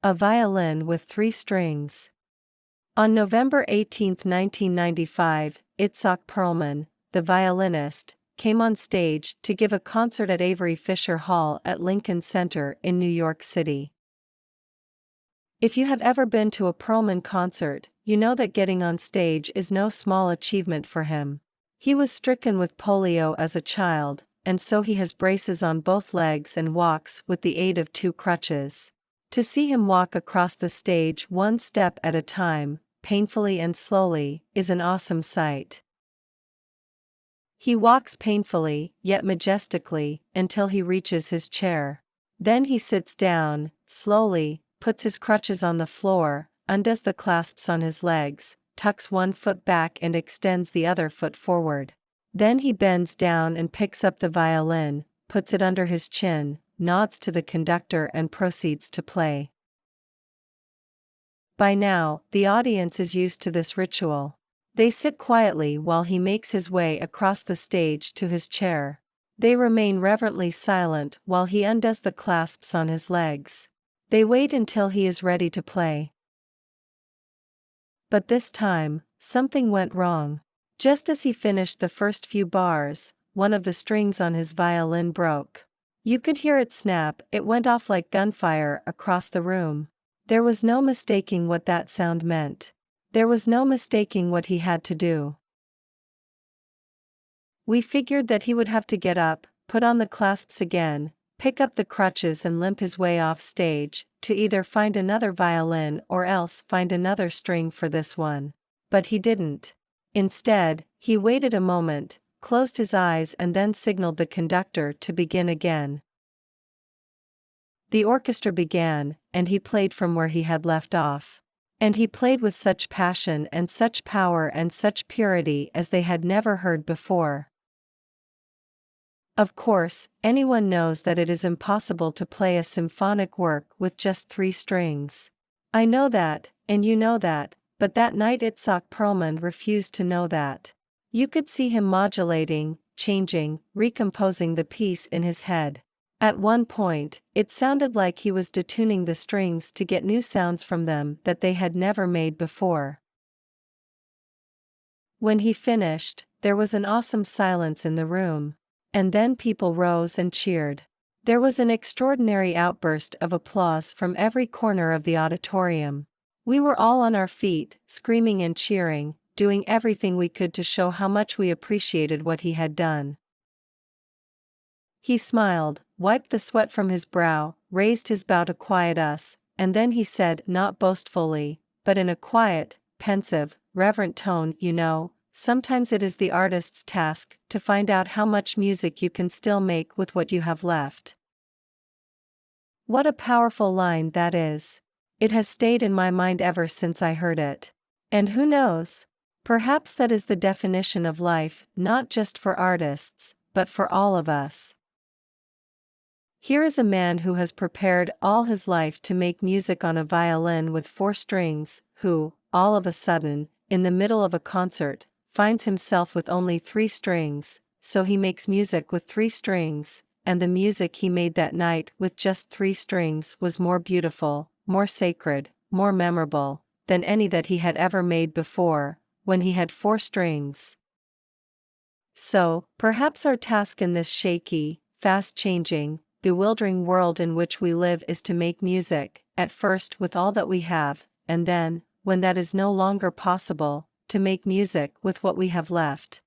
A violin with 3 strings. On November 18, 1995, Itzhak Perlman, the violinist, came on stage to give a concert at Avery Fisher Hall at Lincoln Center in New York City. If you have ever been to a Perlman concert, you know that getting on stage is no small achievement for him. He was stricken with polio as a child, and so he has braces on both legs and walks with the aid of 2 crutches. To see him walk across the stage one step at a time, painfully and slowly, is an awesome sight. He walks painfully, yet majestically, until he reaches his chair. Then he sits down, slowly, puts his crutches on the floor, undoes the clasps on his legs, tucks one foot back and extends the other foot forward. Then he bends down and picks up the violin, puts it under his chin, nods to the conductor and proceeds to play. By now, the audience is used to this ritual. They sit quietly while he makes his way across the stage to his chair. They remain reverently silent while he undoes the clasps on his legs. They wait until he is ready to play. But this time, something went wrong. Just as he finished the first few bars, one of the strings on his violin broke. You could hear it snap. It went off like gunfire across the room. There was no mistaking what that sound meant. There was no mistaking what he had to do. We figured that he would have to get up, put on the clasps again, pick up the crutches and limp his way off stage, to either find another violin or else find another string for this one. But he didn't. Instead, he waited a moment, closed his eyes and then signaled the conductor to begin again. The orchestra began, and he played from where he had left off. And he played with such passion and such power and such purity as they had never heard before. Of course, anyone knows that it is impossible to play a symphonic work with just 3 strings. I know that, and you know that, but that night Itzhak Perlman refused to know that. You could see him modulating, changing, recomposing the piece in his head. At one point, it sounded like he was detuning the strings to get new sounds from them that they had never made before. When he finished, there was an awesome silence in the room. And then people rose and cheered. There was an extraordinary outburst of applause from every corner of the auditorium. We were all on our feet, screaming and cheering, doing everything we could to show how much we appreciated what he had done. He smiled, wiped the sweat from his brow, raised his bow to quiet us, and then he said, not boastfully, but in a quiet, pensive, reverent tone, you know, sometimes it is the artist's task to find out how much music you can still make with what you have left. What a powerful line that is. It has stayed in my mind ever since I heard it. And who knows? Perhaps that is the definition of life, not just for artists, but for all of us. Here is a man who has prepared all his life to make music on a violin with 4 strings, who, all of a sudden, in the middle of a concert, finds himself with only 3 strings, so he makes music with 3 strings, and the music he made that night with just 3 strings was more beautiful, more sacred, more memorable, than any that he had ever made before, when he had 4 strings. So, perhaps our task in this shaky, fast-changing, bewildering world in which we live is to make music, at first with all that we have, and then, when that is no longer possible, to make music with what we have left.